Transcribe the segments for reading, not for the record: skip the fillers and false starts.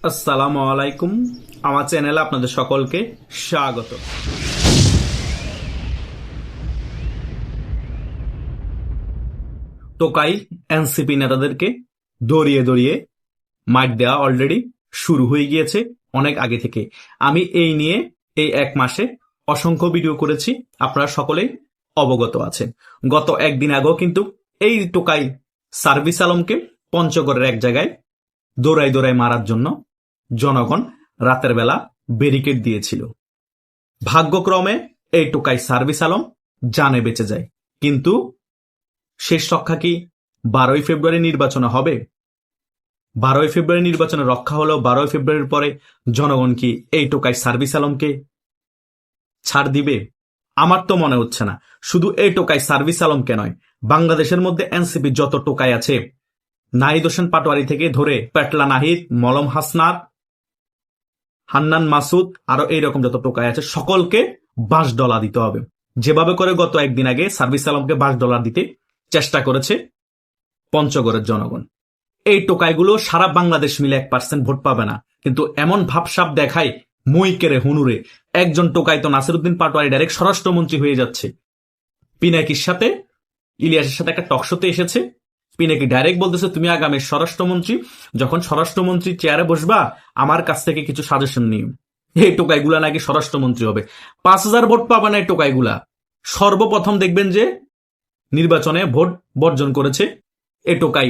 আসসালামু আলাইকুম। আমার চ্যানেলে আপনাদের সকলকে স্বাগত। টোকাই এনসিপি নেতাদেরকে দড়িয়ে দড়িয়ে মাইট দেওয়া অলরেডি শুরু হয়ে গিয়েছে অনেক আগে থেকে। আমি এই নিয়ে এই এক মাসে অসংখ্য ভিডিও করেছি, আপনারা সকলেই অবগত আছেন। গত একদিন আগেও কিন্তু এই টোকাই সার্ভিস আলমকে পঞ্চগড়ের এক জায়গায় দৌড়াই দৌড়াই মারার জন্য জনগণ রাতের বেলা ব্যারিকেড দিয়েছিল। ভাগ্যক্রমে এই টোকাই সার্ভিস আলম জানে বেঁচে যায়, কিন্তু শেষ রক্ষা কি 12ই ফেব্রুয়ারি নির্বাচনে হবে? 12ই ফেব্রুয়ারি নির্বাচনে রক্ষা হলেও 12ই ফেব্রুয়ারির পরে জনগণ কি এই টোকাই সার্ভিস আলমকে ছাড় দিবে? আমার তো মনে হচ্ছে না। শুধু এই টোকাই সার্ভিস আলমকে নয়, বাংলাদেশের মধ্যে এনসিপি যত টোকাই আছে, নাহিদ হোসেন পাটোয়ারি থেকে ধরে পেটলা নাহিদ, মলম হাসনাত, হান্নান মাসুদ, আরো এইরকম যত টোকাই আছে সকলকে $5 দিতে হবে। যেভাবে করে গত একদিন আগে সার্ভিস আলমকে $5 দিতে চেষ্টা করেছে পঞ্চগড়ের জনগণ। এই টোকাইগুলো সারা বাংলাদেশ মিলে 1% ভোট পাবে না, কিন্তু এমন ভাবসাব দেখায় মই কেড়ে হুনুরে। একজন টোকাই তো নাসিরউদ্দিন পাটোয়ারি ডাইরেক্ট স্বরাষ্ট্রমন্ত্রী হয়ে যাচ্ছে। পিনাকির সাথে, ইলিয়াসের সাথে একটা টকশোতে এসেছে, পিনাকি ডাইরেক্ট বলতেছে তুমি আগামী স্বরাষ্ট্রমন্ত্রী, যখন স্বরাষ্ট্রমন্ত্রী চেয়ারে বসবা আমার কাছ থেকে কিছু সাজেশন নিও। এই টোকাইগুলা নাকি স্বরাষ্ট্রমন্ত্রী হবে। 5,000 ভোট পাবে না এই টোকাইগুলা। সর্বপ্রথম দেখবেন যে নির্বাচনে ভোট বর্জন করেছে এ টোকাই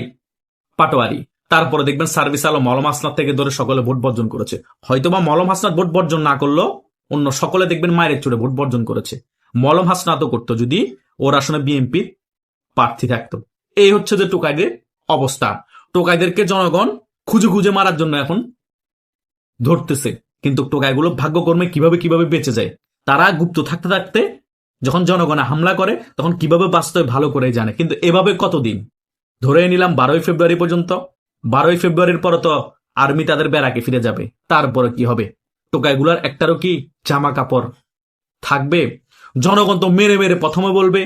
পাটোয়ারি, তারপরে দেখবেন সার্ভিস আলম, মলম হাসনাত থেকে ধরে সকলে ভোট বর্জন করেছে। হয়তোবা মলম হাসনাত ভোট বর্জন না করলেও অন্য সকলে দেখবেন মায়ের চড়ে ভোট বর্জন করেছে। মলম হাসনাতও করতো যদি ওর আসনে বিএনপি প্রার্থী থাকতো। এই হচ্ছে যে টোকাইদের অবস্থা। টোকাইদেরকে জনগণ খুঁজে খুঁজে মারার জন্য এখন ধরতেছে, কিন্তু টোকাইগুলো ভাগ্যকর্মে কিভাবে কিভাবে বেঁচে যায়। তারা গুপ্ত থাকতে থাকতে যখন জনগণে হামলা করে তখন কিভাবে বাঁচতে হয় ভালো করে জানে। কিন্তু এভাবে কতদিন ধরে নিলাম 12ই ফেব্রুয়ারি পর্যন্ত। 12ই ফেব্রুয়ারির পর তো আর্মি তাদের ব্যারাকে ফিরে যাবে। তারপরে কি হবে? টোকাইগুলার একটারও কি জামা কাপড় থাকবে? জনগণ তো মেরে মেরে প্রথমে বলবে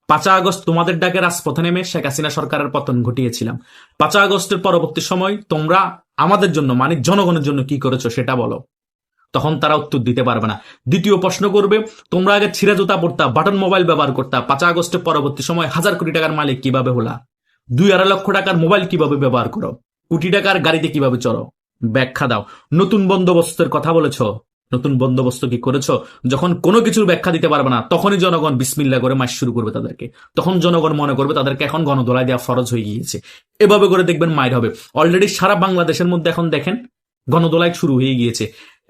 5 আগস্ট তোমাদের ডাকে রাজপথে নেমে শেখ হাসিনা সরকারের পতন ঘটিয়েছিলাম। 5 আগস্টের পরবর্তী সময় তোমরা আমাদের জন্য মানে জনগণের জন্য কি করেছো সেটা বলো। তখন তারা উত্তর দিতে পারবে না। দ্বিতীয় প্রশ্ন করবে তোমরা আগে ছিঁড়া জুতা পড়তা, বাটন মোবাইল ব্যবহার করতা, 5 আগস্টের পরবর্তী সময় 1,000 কোটি টাকার মালিক কিভাবে হলা? 2-2.5 লক্ষ টাকার মোবাইল কিভাবে ব্যবহার করো? কোটি টাকার গাড়িতে কিভাবে চলো? ব্যাখ্যা দাও। নতুন বন্দোবস্তের কথা বলেছ, নতুন বন্দোবস্ত কি করেছ? যখন কোনো কিছুর ব্যাখ্যা দিতে পারবে না তখনই জনগণ বিসমিল্লাহ করে মাস শুরু করবে তাদেরকে। তখন জনগণ মনে করবে তাদেরকে এখন গণধোলাই দেওয়া ফরজ হয়ে গিয়েছে। এভাবে করে দেখবেন মাইর হবে। অলরেডি সারা বাংলাদেশের মধ্যে এখন দেখেন গণধোলাই শুরু হয়ে গিয়েছে।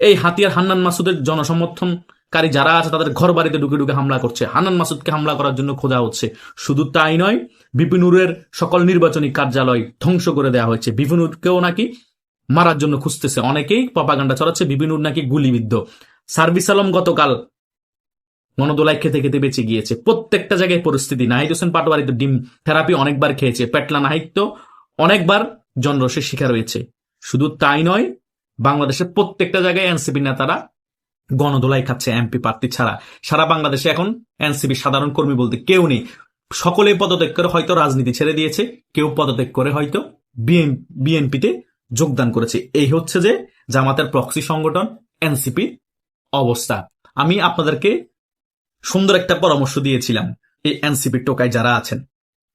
এই হাতিয়ার হান্নান মাসুদের জনসমর্থনকারী যারা আছে তাদের ঘর বাড়িতে ঢুকে ঢুকে হামলা করছে। হান্নান মাসুদকে হামলা করার জন্য খোঁজা হচ্ছে। শুধু তাই নয়, বিপিনুরের সকল নির্বাচনী কার্যালয় ধ্বংস করে দেওয়া হয়েছে। বিপিনুরকেও নাকি মারার জন্য খুঁজতেছে। অনেকেই প্রপাগান্ডা ছড়াচ্ছে বিপিনুর নাকি গুলিবিদ্ধ। সার্ভিস আলম গতকাল গণদোলাই খেতে খেতে বেঁচে গিয়েছে। প্রত্যেকটা জায়গায় পরিস্থিতি। নাহিদ হোসেন পাটোয়ারি তো ডিম থেরাপি অনেকবার খেয়েছে। পেটলা নাহিদ তো অনেকবার জনরসের শিকার হয়েছে। শুধু তাই নয়, বাংলাদেশের প্রত্যেকটা জায়গায় এনসিপি নেতারা গণদোলাই খাচ্ছে এমপি প্রার্থী ছাড়া। সারা বাংলাদেশে এখন এনসিপি সাধারণ কর্মী বলতে কেউ নেই। সকলে পদত্যাগ করে হয়তো রাজনীতি ছেড়ে দিয়েছে, কেউ পদত্যাগ করে হয়তো বিএনপিতে যোগদান করেছে। এই হচ্ছে যে জামাতের প্রক্সি সংগঠন এনসিপি অবস্থা। আমি আপনাদেরকে সুন্দর একটা পরামর্শ দিয়েছিলাম। এই এনসিপি টোকাই যারা আছেন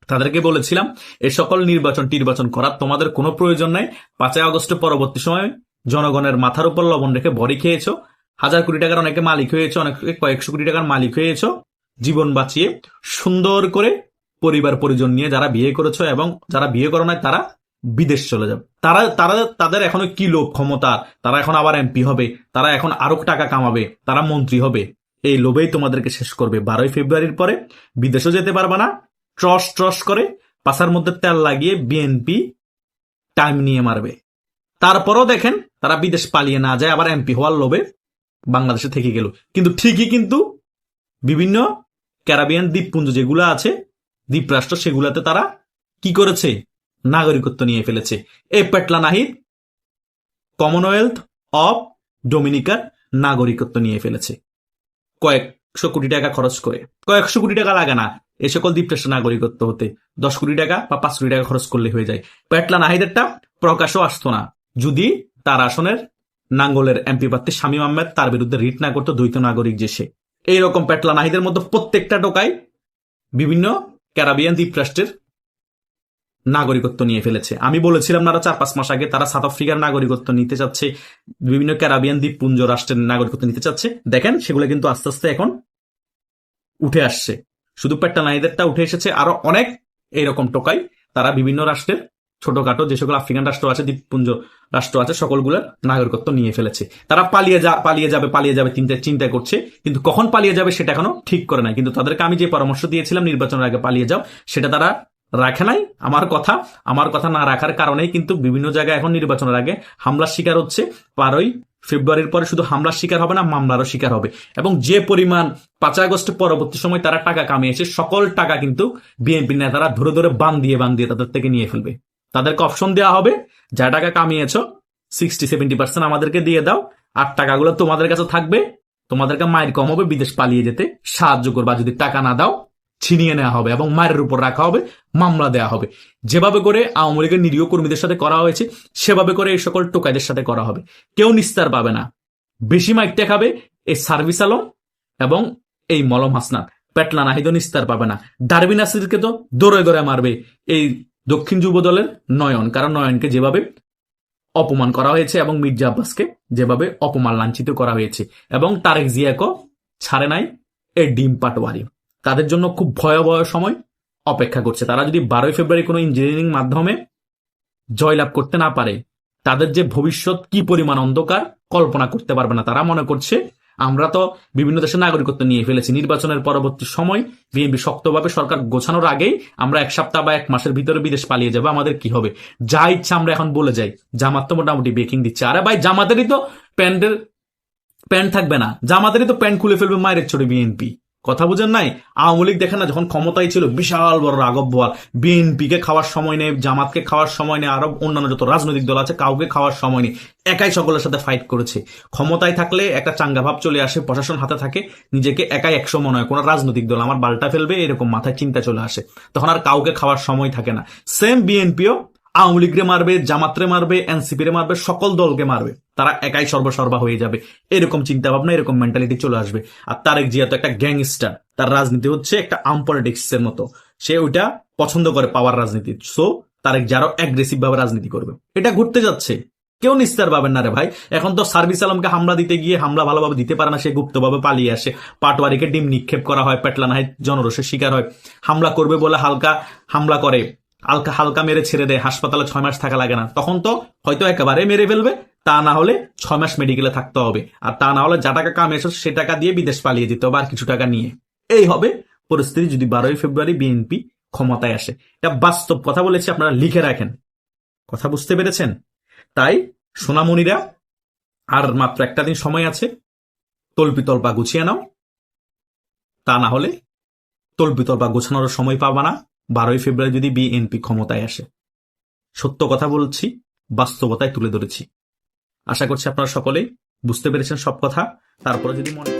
তাদেরকে বলেছিলাম এই সকল নির্বাচন করার তোমাদের কোনো প্রয়োজন নাই। 5 আগস্টের পরবর্তী সময় জনগণের মাথার উপর লবণ রেখে বড়ি খেয়েছো, 1,000 কোটি টাকার অনেকে মালিক হয়েছে, অনেকে কয়েকশো কোটি টাকার মালিক হয়েছ। জীবন বাঁচিয়ে সুন্দর করে পরিবার পরিজন নিয়ে যারা বিয়ে করেছো এবং যারা বিয়ে করো নাই তারা বিদেশ চলে যাবে। তাদের এখনো কি লোভ ক্ষমতা, তারা এখন আবার এমপি হবে, তারা এখন আরো টাকা কামাবে, তারা মন্ত্রী হবে। এই লোভেই তোমাদেরকে শেষ করবে। 12ই ফেব্রুয়ারির পরে বিদেশও যেতে পারবে না। ট্রস করে পাশার মধ্যে তেল লাগিয়ে বিএনপি টাইম নিয়ে মারবে। তারপরও দেখেন তারা বিদেশ পালিয়ে না যায়, আবার এমপি হওয়ার লোভে বাংলাদেশে থেকে গেল। কিন্তু ঠিকই কিন্তু বিভিন্ন ক্যারাবিয়ান দ্বীপপুঞ্জ যেগুলো আছে, দ্বীপরাষ্ট্র, সেগুলাতে তারা কি করেছে? নাগরিকত্ব নিয়ে ফেলেছে। এই পেটলা নাহিদ কমনওয়েলথ অফ ডোমিনিকার নাগরিকত্ব নিয়ে ফেলেছে কয়েকশো কোটি টাকা খরচ করে। কয়েকশো কোটি টাকা লাগে না এই সকল দ্বীপরাষ্ট্রের নাগরিকত্ব হতে। 10 কোটি টাকা বা 5 কোটি টাকা খরচ করলে হয়ে যায়। পেটলা নাহিদেরটা প্রকাশও আসতো না যদি তার আসনের নাঙ্গলের এমপি প্রার্থী শামীম আহমেদ তার বিরুদ্ধে রিট না করতো দ্বৈত নাগরিক যে সে। এইরকম পেটলা নাহিদের মধ্যে প্রত্যেকটা টোকাই বিভিন্ন ক্যারাবিয়ান দ্বীপরাষ্ট্রের নাগরিকত্ব নিয়ে ফেলেছে। আমি বলেছিলাম না 4-5 মাস আগে তারা সাউথ আফ্রিকার নাগরিকত্ব নিতে চাচ্ছে, বিভিন্ন ক্যারাবিয়ান দ্বীপপুঞ্জ রাষ্ট্রের নাগরিকত্ব নিতে চাচ্ছে। দেখেন সেগুলো কিন্তু আস্তে আস্তে এখন উঠে আসছে। শুধু পেট্টা নাহিদেরটা উঠে এসেছে, আরো অনেক এইরকম টোকাই তারা বিভিন্ন রাষ্ট্রের ছোটখাটো যে সকল আফ্রিকান রাষ্ট্র আছে, দ্বীপপুঞ্জ রাষ্ট্র আছে, সকলগুলোর নাগরিকত্ব নিয়ে ফেলেছে। তারা পালিয়ে যাবে চিন্তা করছে, কিন্তু কখন পালিয়ে যাবে সেটা এখনো ঠিক করে নাই। কিন্তু তাদেরকে আমি যে পরামর্শ দিয়েছিলাম নির্বাচনের আগে পালিয়ে যাও, সেটা তারা রাখে নাই। আমার কথা না রাখার কারণেই কিন্তু বিভিন্ন জায়গায় এখন নির্বাচনের আগে হামলার শিকার হচ্ছে। 12ই ফেব্রুয়ারির পরে শুধু হামলার শিকার হবে না, মামলারও শিকার হবে। এবং যে পরিমাণ 5 আগস্টের পরবর্তী সময় তারা টাকা কামিয়েছে, সকল টাকা কিন্তু বিএনপি নেতারা ধরে ধরে বান দিয়ে তাদের থেকে নিয়ে ফেলবে। তাদেরকে অপশন দেওয়া হবে, যা টাকা কামিয়েছ 60-70% আমাদেরকে দিয়ে দাও, আর টাকাগুলো তোমাদের কাছে থাকবে, তোমাদেরকে মায়ের কম হবে, বিদেশ পালিয়ে যেতে সাহায্য করবা। যদি টাকা না দাও ছিনিয়ে নেওয়া হবে এবং মায়ের উপর রাখা হবে, মামলা দেওয়া হবে। যেভাবে করে আওয়ামী লীগের নিরীহ কর্মীদের সাথে করা হয়েছে, সেভাবে করে এই সকল টোকাইদের সাথে করা হবে। কেউ নিস্তার পাবে না। বেশি মাইকটা খাবে এই সার্ভিস আলম এবং এই মলম হাসনাত। পেটলা নাহিদও নিস্তার পাবে না। ডারবিন নাসিরকে তো দৌড়ে মারবে এই দক্ষিণ যুব দলের নয়ন, কারণ নয়নকে যেভাবে অপমান করা হয়েছে এবং মির্জা আব্বাসকে যেভাবে অপমান লাঞ্ছিত করা হয়েছে, এবং তারেক জিয়াকে ছাড়ে নাই এই ডিম পাটোয়ারি। তাদের জন্য খুব ভয়াবহ সময় অপেক্ষা করছে। তারা যদি 12ই ফেব্রুয়ারি কোনো ইঞ্জিনিয়ারিং মাধ্যমে জয়লাভ করতে না পারে, তাদের যে ভবিষ্যৎ কি পরিমাণ অন্ধকার কল্পনা করতে পারবে না। তারা মনে করছে আমরা তো বিভিন্ন দেশের নাগরিকত্ব নিয়ে ফেলেছি, নির্বাচনের পরবর্তী সময় বিএনপি শক্তভাবে সরকার গোছানোর আগেই আমরা 1 সপ্তাহ বা 1 মাসের ভিতরে বিদেশ পালিয়ে যাবো, আমাদের কি হবে? যা ইচ্ছা আমরা এখন বলে যাই। জামাত তো মোটামুটি বেকিং দিচ্ছে। আরে ভাই, জামাতেরই তো প্যান্ট থাকবে না, জামাতেরই তো প্যান্ট খুলে ফেলবে মায়ের ছোট বিএনপি। কথা বুঝেন নাই? আওয়ামী লীগ দেখেন না, যখন ক্ষমতায় ছিল বিশাল বড় রাঘব বোয়াল, বিএনপি কে খাওয়ার সময় নেই, জামাতকে খাওয়ার সময় নেই, আরো অন্যান্য যত রাজনৈতিক দল আছে কাউকে খাওয়ার সময় নেই, একাই সকলের সাথে ফাইট করেছে। ক্ষমতায় থাকলে একটা চাঙ্গা ভাব চলে আসে, প্রশাসন হাতে থাকে, নিজেকে একাই 100 মনে হয়, কোন রাজনৈতিক দল আমার বালটা ফেলবে এরকম মাথায় চিন্তা চলে আসে, তখন আর কাউকে খাওয়ার সময় থাকে না। সেম বিএনপিও আওয়ামী লীগরে মারবে, জামাতরে মারবে, এনসিপি রে মারবে, সকল দলকে মারবে, তারা একাই সর্বসর্বা হয়ে যাবে, এরকম চিন্তা ভাবনা, এরকম মেন্টালিটি চলে আসবে। আর তারেক জিয়া তো একটা গ্যাংস্টার, তার রাজনীতি হচ্ছে একটা আর্ম পলিটিক্স এর মতো, সে ওইটা পছন্দ করে, পাওয়ার রাজনীতি। সো তারেক জিয়া আরো অ্যাগ্রেসিভ ভাবে রাজনীতি করবে। এটা ঘুরতে যাচ্ছে, কেউ নিস্তার পাবেন না রে ভাই। এখন তো সার্ভিস আলমকে হামলা দিতে গিয়ে হামলা ভালোভাবে দিতে পারে না, সে গুপ্তভাবে পালিয়ে আসে। পাটওয়ারিকে ডিম নিক্ষেপ করা হয়, পেটলা নাহিদ জনরোষের শিকার হয়, হামলা করবে বলে হালকা হামলা করে, হালকা মেরে ছেড়ে দেয়, হাসপাতালে 6 মাস থাকা লাগে না। তখন তো হয়তো একেবারে মেরে ফেলবে, তা না হলে 6 মাস মেডিকেলে থাকতে হবে, আর তা না হলে যা টাকা কামিয়েছ সে টাকা দিয়ে বিদেশ পালিয়ে যেতে হবে, আর কিছু টাকা নিয়ে। এই হবে পরিস্থিতি যদি 12ই ফেব্রুয়ারি বিএনপি ক্ষমতায় আসে। এটা বাস্তব কথা বলেছি, আপনারা লিখে রাখেন। কথা বুঝতে পেরেছেন? তাই সোনামণিরা, আর মাত্র একটা দিন সময় আছে, তল্পা গুছিয়ে নাও, তা না হলে তল্পা গোছানোর সময় পাবা না 12ই ফেব্রুয়ারি যদি বিএনপি ক্ষমতায় আসে। সত্য কথা বলছি, বাস্তবতায় তুলে ধরেছি। আশা করছি আপনারা সকলেই বুঝতে পেরেছেন সব কথা। তারপরে যদি মনে